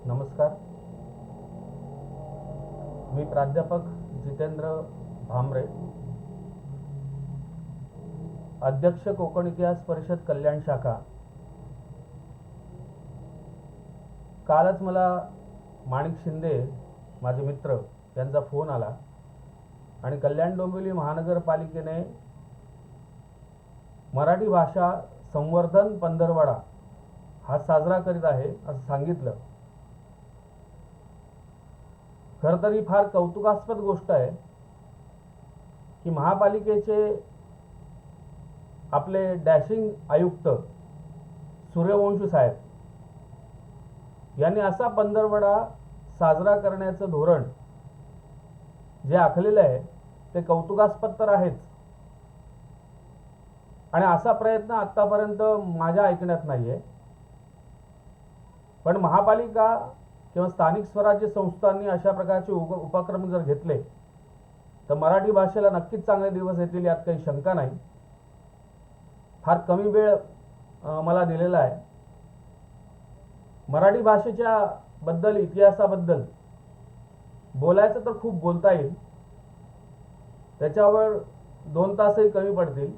नमस्कार. मी प्राध्यापक जितेंद्र भामरे, अध्यक्ष कोकण इतिहास परिषद कल्याण शाखा. कालच मला माणिक शिंदे माझे मित्र यांचा फोन आला आणि कल्याण डोंबिवली महानगरपालिकेने मराठी भाषा संवर्धन पंधरवडा हा साजरा करीत आहे असं सांगितलं. खरं तर ही फार कौतुकास्पद गोष्ट आहे की महापालिकेचे आपले डॅशिंग आयुक्त सूर्यवंशी साहेब यांनी असा पंधरवडा साजरा करण्याचं धोरण जे आखलेलं आहे ते कौतुकास्पद तर आहेच, आणि असा प्रयत्न आत्तापर्यंत माझ्या ऐकण्यात नाही आहे. पण महापालिका किंवा स्थानिक स्वराज्य संस्थांनी अशा प्रकारचे उपक्रम जर घेतले तर मराठी भाषेला नक्कीच चांगले दिवस येतील, यात काही शंका नाही. फार कमी वेळ मला दिलेला आहे. मराठी भाषेच्या बद्दल, इतिहासाबद्दल बोलायचं तर खूप बोलता येईल, त्याच्यावर 2 तासही कमी पडतील.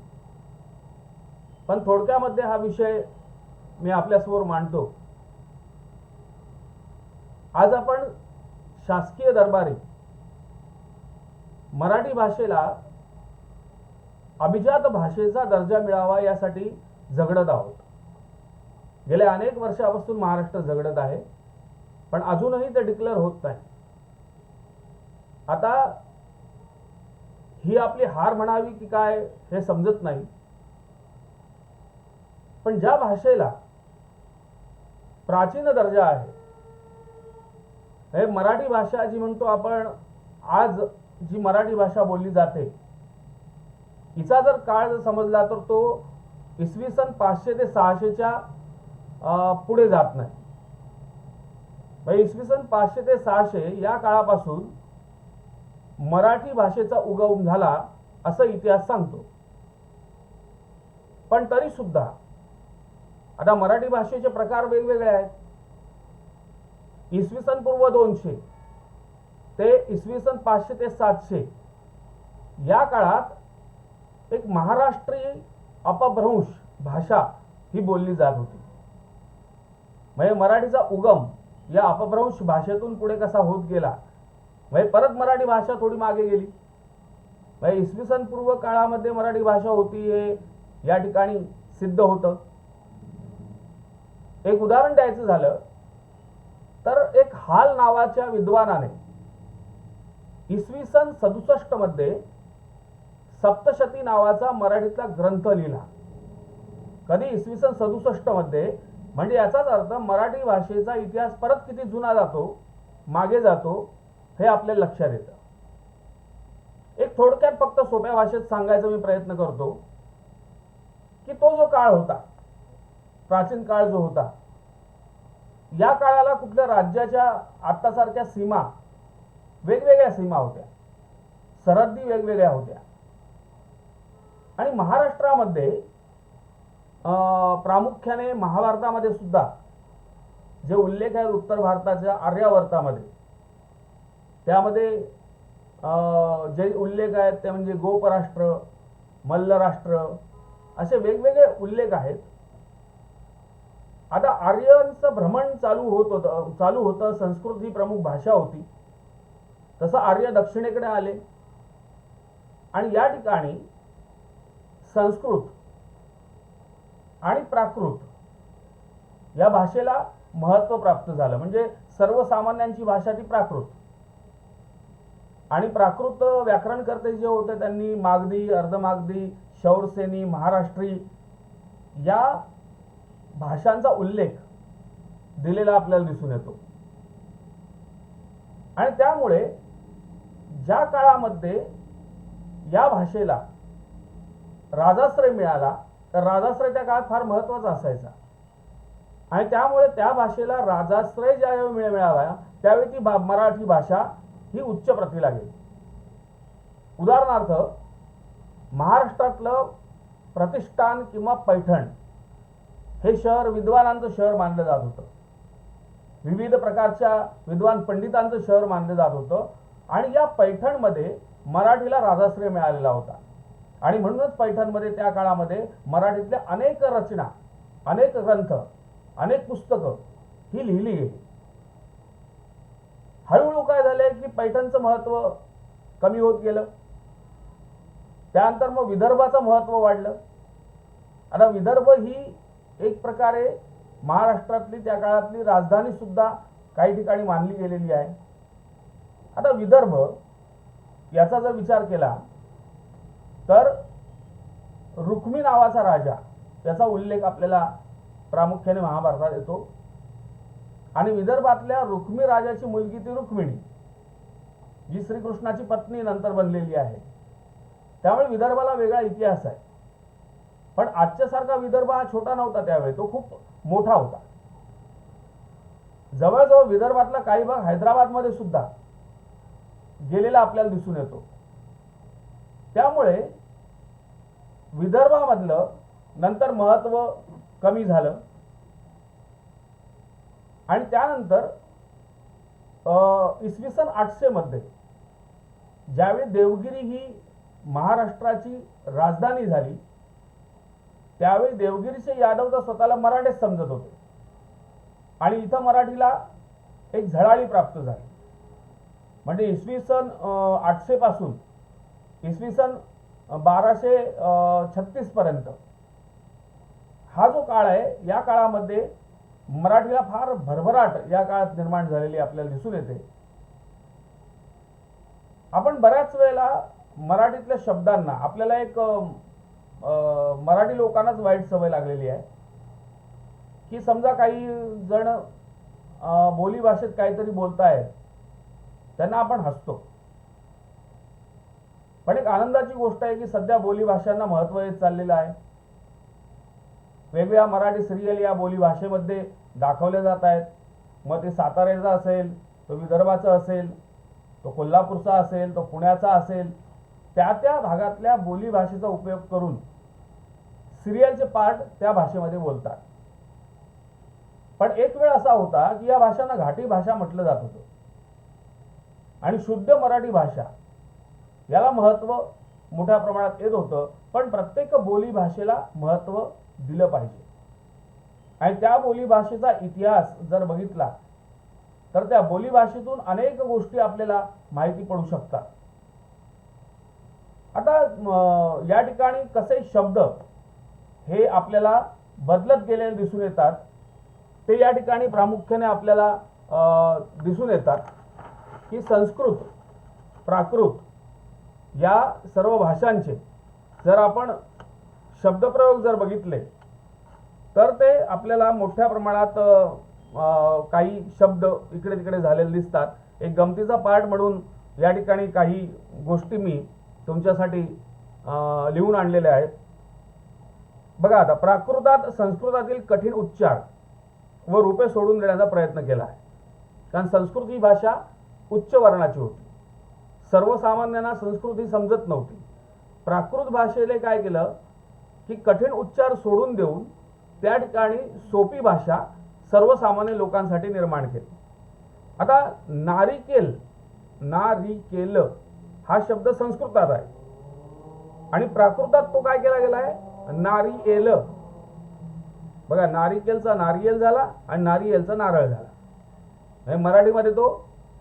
पण थोडक्यामध्ये हा विषय मी आपल्यासमोर मांडतो. आज आपण शासकीय दरबारी मराठी भाषेला अभिजात भाषेचा दर्जा मिळावा यासाठी झगडत आहोत. गेल्या अनेक वर्षापासून महाराष्ट्र झगडत आहे, पण अजूनही ते डिक्लेअर होत नाही. आता ही आपली हार म्हणावी की काय हे समजत नाही. पण ज्या भाषेला प्राचीन दर्जा आहे, हे मराठी भाषा जी म्हणतो आपण, आज जी मराठी भाषा बोलली जाते, हिचा जर काळ जर समजला तर तो इसवी सन 500 ते 600च्या पुढे जात नाही. म्हणजे इसवी सन 500 ते 600 या काळापासून मराठी भाषेचा उगम झाला असं इतिहास सांगतो. पण तरी सुद्धा आता मराठी भाषेचे प्रकार वेगवेगळे आहेत. इसवी सन पूर्व 200 ते इसवी सन 500 ते 700 या काळात एक महाराष्ट्री अपभ्रंश भाषा ही बोलली जात होती. म्हणजे मराठीचा उगम या अपभ्रंश भाषेतून पुढे कसा होत गेला, म्हणजे परत मराठी भाषा थोडी मागे गेली. म्हणजे इसवी सन पूर्व काळामध्ये मराठी भाषा होती हे या ठिकाणी सिद्ध होतं. एक उदाहरण द्यायचं झालं तर एक हाल नावाच्या विद्वानाने इसवी सन 67 मध्ये सप्तशती नावाचा मराठीतला ग्रंथ लिहिला. कधी? इसवी सन 67 मध्ये. म्हणजे याचाच अर्थ मराठी भाषेचा इतिहास परत किती जुना जातो, मागे जातो, हे आपल्याला लक्षात येतं. एक थोडक्यात फक्त सोप्या भाषेत सांगायचा मी प्रयत्न करतो की तो जो काळ होता, प्राचीन काळ जो होता, या काळाला कुठल्या राज्याच्या आत्तासारख्या सीमा, वेगवेगळ्या सीमा होत्या, सरहद्दी वेगवेगळ्या होत्या. आणि महाराष्ट्रामध्ये प्रामुख्याने महाभारतामध्ये सुद्धा जे उल्लेख आहेत उत्तर भारताच्या आर्यावर्तामध्ये, त्यामध्ये जे उल्लेख आहेत ते म्हणजे गोपराष्ट्र, मल्लराष्ट्र, असे वेगवेगळे उल्लेख आहेत. आता आर्यांचं भ्रमण चालू होतं. संस्कृत ही प्रमुख भाषा होती. तसं आर्य दक्षिणेकडे आले आणि या ठिकाणी संस्कृत आणि प्राकृत या भाषेला महत्त्व प्राप्त झालं. म्हणजे सर्वसामान्यांची भाषा ती प्राकृत. आणि प्राकृत व्याकरणकर्ते जे होते त्यांनी मागधी, अर्धमागधी, शौरसेनी, महाराष्ट्री या भाषांचा उल्लेख दिलेला आपल्याला दिसून येतो. आणि त्यामुळे ज्या काळामध्ये या भाषेला राजाश्रय मिळाला, तर राजाश्रय त्या काळात फार महत्त्वाचा असायचा. आणि त्यामुळे त्या भाषेला राजाश्रय ज्यावेळी मिळाला त्यावेळी ती मराठी भाषा ही उच्च प्रतीला गेली. उदाहरणार्थ, महाराष्ट्रातलं प्रतिष्ठान किंवा पैठण हे शहर विद्वानांचं शहर मानलं जात होतं. विविध प्रकारच्या विद्वान पंडितांचं शहर मानलं जात होतं आणि या पैठणमध्ये मराठीला राजाश्रय मिळालेला होता आणि म्हणूनच पैठणमध्ये त्या काळामध्ये मराठीतल्या अनेक रचना, अनेक ग्रंथ, अनेक पुस्तकं ही लिहिली गेली. हळूहळू काय झालंय की पैठणचं महत्त्व कमी होत गेलं. त्यानंतर मग विदर्भाचं महत्त्व वाढलं. आता विदर्भ ही एक प्रकारे महाराष्ट्रातली त्या काळातली राजधानी सुद्धा काही ठिकाणी मानली गेलेली आहे. आता विदर्भ याचा जर विचार केला तर रुक्मी नावाचा राजा याचा उल्लेख आपल्याला प्रामुख्याने महाभारतात येतो आणि विदर्भातल्या रुक्मी राजाची मुलगी ती रुक्मिणी, जी श्रीकृष्णाची पत्नी नंतर बनलेली आहे. त्यामुळे विदर्भाला वेगळा इतिहास आहे. पण आजच्यासारखा विदर्भ हा छोटा नव्हता त्यावेळी, तो खूप मोठा होता. जवळजवळ विदर्भातला काही भाग हैदराबादमध्ये सुद्धा गेलेला आपल्याला दिसून येतो. त्यामुळे विदर्भामधलं नंतर महत्त्व कमी झालं आणि त्यानंतर इसवी सन 800 मध्ये ज्यावेळी देवगिरी ही महाराष्ट्राची राजधानी झाली त्यावेळी देवगिरीचे यादव तर स्वतःला मराठेच समजत होते आणि इथं मराठीला एक झळाळी प्राप्त झाली. म्हणजे इसवी सन 800 पासून इसवी सन 1236 पर्यंत हा जो काळ आहे, या काळामध्ये मराठीला फार भरभराट या काळात निर्माण झालेली आपल्याला दिसून येते. आपण बऱ्याच वेळेला मराठीतल्या शब्दांना आपल्याला एक मराठी लोकांनाच वाईट सवय लागलेली आहे की समजा काही जण बोली भाषेत काहीतरी बोलतायत त्यांना आपण हसतो. पण एक आनंदाची गोष्ट आहे की सध्या बोली भाषांना महत्त्व येत चाललेलं आहे. वेगवेगळ्या मराठी सिरियल या बोली भाषेमध्ये दाखवल्या जात आहेत. मग ते साताऱ्याचा असेल, तो विदर्भाचा असेल, तो कोल्हापूरचा असेल, तो पुण्याचा असेल, त्या त्या भागातल्या बोली भाषेचा उपयोग करून सिरियलचे पार्ट त्या भाषेमध्ये बोलतात. पण एक वेळ असा होता की या भाषांना घाटी भाषा म्हटलं जात होतं आणि शुद्ध मराठी भाषा याला महत्त्व मोठ्या प्रमाणात येत होतं. पण प्रत्येक बोली भाषेला महत्त्व दिलं पाहिजे आणि त्या बोली भाषेचा इतिहास जर बघितला तर त्या बोली भाषेतून अनेक गोष्टी आपल्याला माहिती पडू शकतात. आता या ठिकाणी कसे शब्द हे आपल्याला बदलत गेलेले दिसून येतात ते या ठिकाणी प्रामुख्याने आपल्याला दिसून येतात की संस्कृत, प्राकृत या सर्व भाषांचे जर आपण शब्दप्रयोग जर बघितले तर ते आपल्याला मोठ्या प्रमाणात काही शब्द इकडे तिकडे झालेले दिसतात. एक गमतीचा पार्ट म्हणून या ठिकाणी काही गोष्टी मी तुमच्यासाठी लिहून आणलेल्या आहेत. बघा, आता प्राकृतात संस्कृतातील कठीण उच्चार व रूपे सोडून देण्याचा प्रयत्न केला आहे. कारण संस्कृत ही भाषा उच्च वर्णाची होती. सर्वसामान्यांना संस्कृत ही समजत नव्हती. प्राकृत भाषेने काय केलं की कठीण उच्चार सोडून देऊन त्या ठिकाणी सोपी भाषा सर्वसामान्य लोकांसाठी निर्माण केली. आता नारिकेल, नारिकेल हा शब्द संस्कृतात आहे आणि प्राकृतात तो काय केला गेला आहे, नारिएल. बघा, नारिकेलचा नारियल झाला आणि नारियलचा नारळ झाला. मराठीमध्ये तो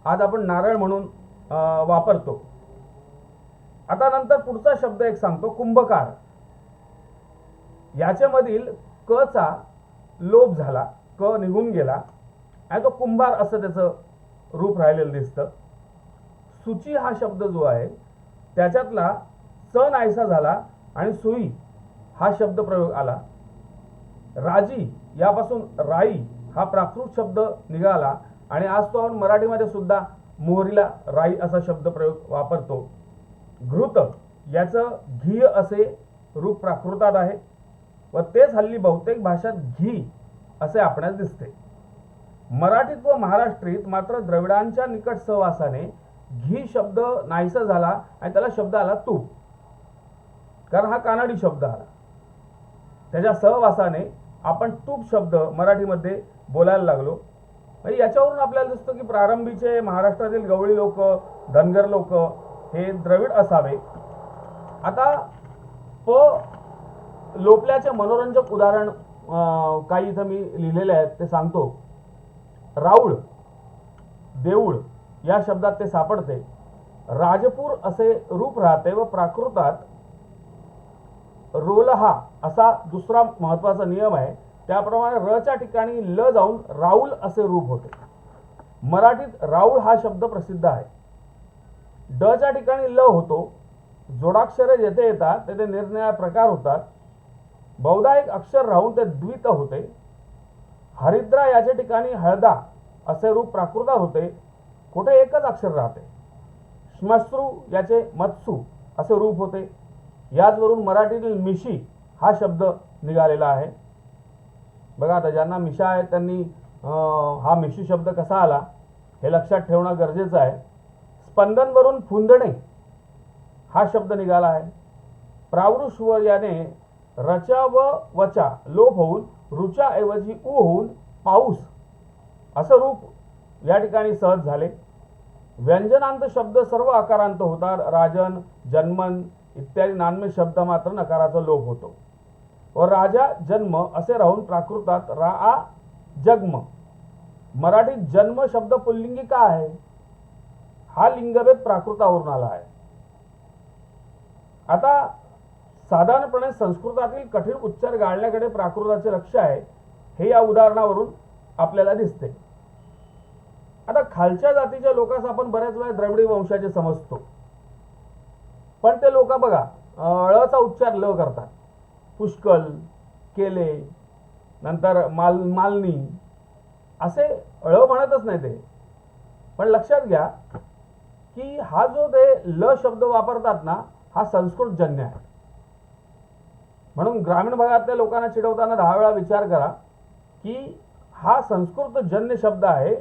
आज आपण नारळ म्हणून वापरतो. आता नंतर पुढचा शब्द एक सांगतो, कुंभकार. याच्यामधील क चा लोप झाला, क निघून गेला आणि तो कुंभार असं त्याचं रूप राहिलेलं दिसतं. सुची हा शब्द जो आहे त्याच्यातला च नाहीसा झाला आणि सुई हा शब्द प्रयोग आला. राजी यापासून राई हा प्राकृत शब्द निघाला आणि आज तो आपण मराठीमध्ये सुद्धा मोहरीला राई असा शब्द प्रयोग वापरतो. घृत याचं घी असे रूप प्राकृतात आहे व तेच हल्ली बहुतेक भाषात घी असे आपणास दिसते. मराठीत व महाराष्ट्रीत मात्र द्रविडांच्या निकट सहवासाने घी शब्द नाहीसा झाला आणि त्याला शब्द आला तूप. कारण हा कानडी शब्द आला, त्याच्या सहवासाने आपण तूप शब्द मराठीमध्ये बोलायला लागलो. म्हणजे याच्यावरून आपल्याला दिसतं की प्रारंभीचे महाराष्ट्रातील गवळी लोक, धनगर लोक हे द्रविड असावे. आता प लोपल्याचे मनोरंजक उदाहरण काही इथं मी लिहिलेले आहेत ते सांगतो. राऊळ, देऊळ या शब्दात ते सापडते. राजपूर असे रूप राहते व प्राकृतात रोलहा असा दुसरा महत्वाचा नियम आहे. त्याप्रमाणे रच्या ठिकाणी ल जाऊन राऊल असे रूप होते. मराठीत राऊळ हा शब्द प्रसिद्ध आहे. डच्या ठिकाणी ल होतो. जोडाक्षरे जेथे येतात तेथे निरनिराळे प्रकार होतात. बहुधा एक अक्षर राहून ते द्वित होते. हरिद्रा याच्या ठिकाणी हळदा असे रूप प्राकृतात होते. कुठे एकच अक्षर राहते. श्मश्रू याचे मत्सू असे रूप होते. याचवरून मराठीतील मिशी हा शब्द निघालेला आहे. बघा आता ज्यांना मिशा आहे त्यांनी हा मिशी शब्द कसा आला हे लक्षात ठेवणं गरजेचं आहे. स्पंदनवरून फुंदणे हा शब्द निघाला आहे. प्रावृषवर याने रचा व वचा लोप होऊन रुचा ऐवजी उ होऊन पाऊस असं रूप या ठिकाणी सहज झाले. व्यंजनांत शब्द सर्व आकारांत होतात. राजन, जन्मन इत्यादी नान्य शब्द मात्र नकाराचा लोप होतो व राजा जन्म असे राहून प्राकृतात रा जन्म. मराठीत जन्म शब्द पुल्लिंगी का आहे? हा लिंगभेद प्राकृतावरून आला आहे. आता साधारणपणे संस्कृतातील कठीण उच्चार गाळण्याकडे प्राकृताचे लक्ष आहे हे या उदाहरणावरून आपल्याला दिसते. आता खालच्या जातीच्या लोकांस आपण बऱ्याच वेळा द्रविडी वंशाचे समजतो, पण ते लोक बघा ळचा उच्चार ल करतात. पुष्कळ, केले, नंतर मालनी असे ळ म्हणतच नाही ते. पण लक्षात घ्या की हा जो ते ल शब्द वापरतात ना हा संस्कृत जन्य आहे. म्हणून ग्रामीण भागातल्या लोकांना चिडवताना 10 वेळा विचार करा की हा संस्कृत जन्य शब्द आहे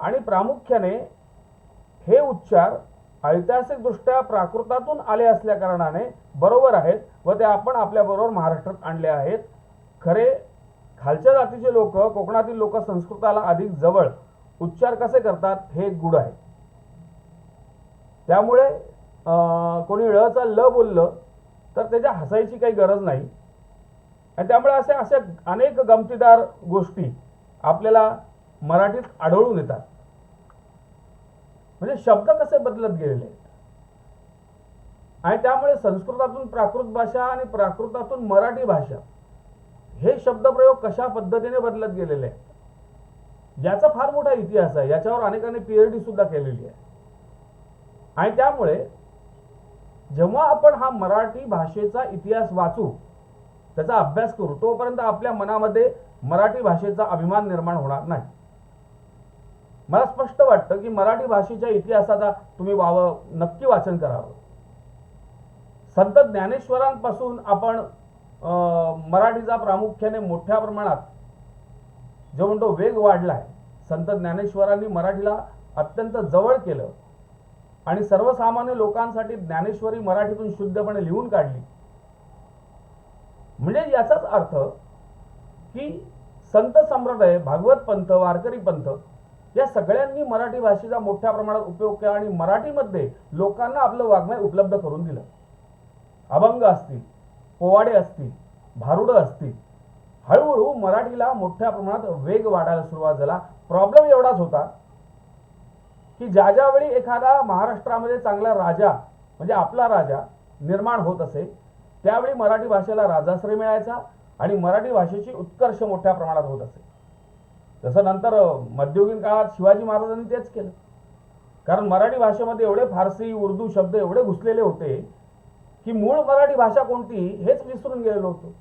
आणि प्रामुख्याने हे उच्चार ऐतिहासिकदृष्ट्या प्राकृतातून आले असल्या कारणाने बरोबर आहेत व ते आपण आपल्याबरोबर महाराष्ट्रात आणले आहेत. खरे खालच्या जातीचे लोक, कोकणातील लोक संस्कृताला अधिक जवळ उच्चार कसे करतात हे एक गुढ आहे. त्यामुळे कोणी ळचा ल बोललं तर त्याच्या हसायची काही गरज नाही. आणि त्यामुळे असे अनेक गमतीदार गोष्टी आपल्याला मराठीत आढळून येतात. म्हणजे शब्द कसे बदलत गेलेले आहेत आणि त्यामुळे संस्कृतातून प्राकृत भाषा आणि प्राकृतातून मराठी भाषा हे शब्दप्रयोग कशा पद्धतीने बदलत गेलेले आहेत याचा फार मोठा इतिहास आहे. याच्यावर अनेकांनी PhD सुद्धा केलेली आहे. आणि त्यामुळे जेव्हा आपण हा मराठी भाषेचा इतिहास वाचू, त्याचा अभ्यास करू, तोपर्यंत आपल्या मनामध्ये मराठी भाषेचा अभिमान निर्माण होणार नाही. मला स्पष्ट वाटतं की मराठी भाषेच्या इतिहासाचा तुम्ही नक्की वाचन करावं. संत ज्ञानेश्वरांपासून आपण मराठीचा प्रामुख्याने मोठ्या प्रमाणात जो म्हणतो वेग वाढलाय. संत ज्ञानेश्वरांनी मराठीला अत्यंत जवळ केलं आणि सर्वसामान्य लोकांसाठी ज्ञानेश्वरी मराठीतून शुद्धपणे लिहून काढली. म्हणजे याचाच अर्थ की संत संप्रदाय, भागवत पंथ, वारकरी पंथ या सगळ्यांनी मराठी भाषेचा मोठ्या प्रमाणात उपयोग केला आणि मराठीमध्ये लोकांना आपलं वाङ्मय उपलब्ध करून दिलं. अभंग असतील, पोवाडे असतील, भारुडं असतील, हळूहळू मराठीला मोठ्या प्रमाणात वेग वाढायला सुरुवात झाला. प्रॉब्लेम एवढाच होता की ज्यावेळी एखादा महाराष्ट्रामध्ये चांगला राजा म्हणजे आपला राजा निर्माण होत असे त्यावेळी मराठी भाषेला राजाश्रय मिळायचा आणि मराठी भाषेची उत्कर्ष मोठ्या प्रमाणात होत असे. जसं नंतर मध्ययुगीन काळात शिवाजी महाराजांनी तेच केलं. कारण मराठी भाषेमध्ये एवढे फारसी, उर्दू शब्द एवढे घुसलेले होते की मूळ मराठी भाषा कोणती हेच विसरून गेलेलो होतो.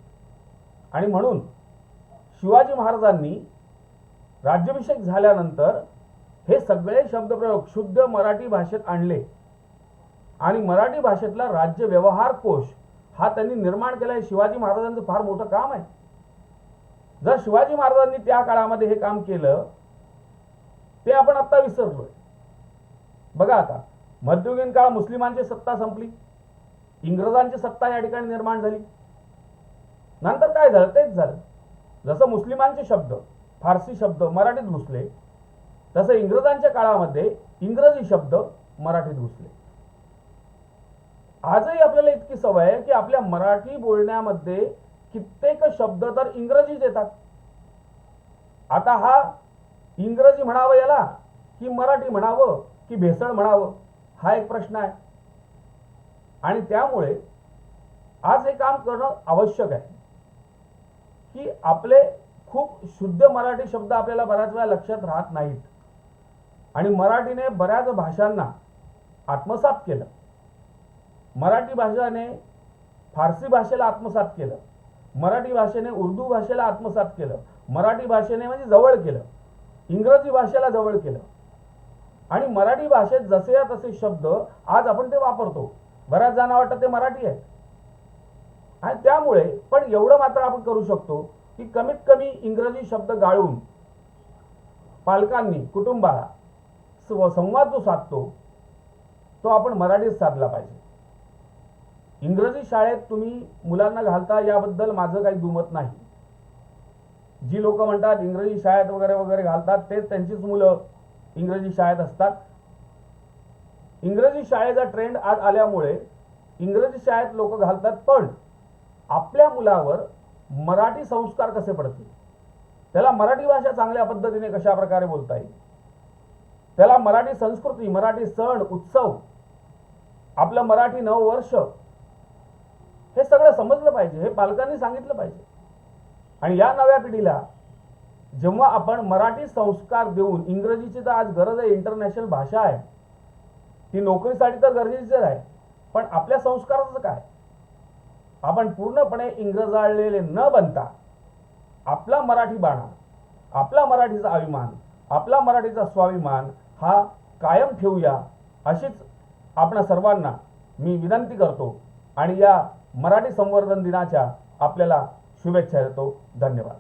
आणि म्हणून शिवाजी महाराजांनी राज्याभिषेक झाल्यानंतर हे सगळे शब्दप्रयोग शुद्ध मराठी भाषेत आणले आणि मराठी भाषेतला राज्य व्यवहार कोश हा त्यांनी निर्माण केला. हे शिवाजी महाराजांचं फार मोठं काम आहे. जर शिवाजी महाराजांनी त्या काळामध्ये हे काम केलं ते आपण आता विसरलोय. बघा आता मध्ययुगीन काळ मुस्लिमांची सत्ता संपली, इंग्रजांची सत्ता या ठिकाणी निर्माण झाली. नंतर काय झालं? तेच झालं. जसं मुस्लिमांचे शब्द, फारसी शब्द मराठीत घुसले तसं इंग्रजांच्या काळामध्ये इंग्रजी शब्द मराठीत घुसले. आजही आपल्याला इतकी सवय आहे की आपल्या मराठी बोलण्यामध्ये कित्येक शब्द तर इंग्रजीच येतात. आता हा इंग्रजी म्हणावं याला की मराठी म्हणावं की भेसळ म्हणावं, हा एक प्रश्न आहे. आणि त्यामुळे आज हे काम करणं आवश्यक आहे की आपले खूप शुद्ध मराठी शब्द आपल्याला बऱ्याच वेळा लक्षात राहत नाहीत. आणि मराठीने बऱ्याच भाषांना आत्मसात केलं. मराठी भाषेने फारसी भाषेला आत्मसात केलं, मराठी भाषेने उर्दू भाषेला आत्मसात केलं, मराठी भाषेने म्हणजे जवळ केलं, इंग्रजी भाषेला जवळ केलं. आणि मराठी भाषेत जसे या तसे शब्द आज आपण ते वापरतो. बऱ्याच जणांना वाटतं ते मराठी आहे. आणि त्यामुळे पण एवढं मात्र आपण करू शकतो की कमीत कमी इंग्रजी शब्द गाळून पालकांनी कुटुंबाला संवाद जो साधतो तो आपण मराठीत साधला पाहिजे. इंग्रजी शाळेत तुम्ही मुलांना घालता याबद्दल माझं काही दुमत नाही. जी लोक म्हणतात इंग्रजी शाळेत वगैरे वगैरे घालतात तेच त्यांचीच मुलं इंग्रजी शाळेत असतात. इंग्रजी शाळेचा ट्रेंड आज आल्यामुळे इंग्रजी शाळेत लोक घालतात, पण आपल्या मुलावर मराठी संस्कार कसे पडतील, त्याला मराठी भाषा चांगल्या पद्धतीने कशा प्रकारे बोलता येईल, त्याला मराठी संस्कृती, मराठी सण उत्सव, आपलं मराठी नववर्ष हे सगळं समजलं पाहिजे, हे पालकांनी सांगितलं पाहिजे. आणि या नव्या पिढीला जेव्हा आपण मराठी संस्कार देऊन, इंग्रजीची तर आज गरज आहे, इंटरनॅशनल भाषा आहे, ती नोकरीसाठी तर गरजेचीच आहे, पण आपल्या संस्काराचं काय? आपण पूर्णपणे इंग्रजाळलेले न बनता आपला मराठी बाणा, आपला मराठीचा अभिमान, आपला मराठीचा स्वाभिमान हा कायम ठेवूया, अशीच आपण सर्वांना मी विनंती करतो. आणि या मराठी संवर्धन दिनाच्या आपल्याला शुभेच्छा देतो. धन्यवाद.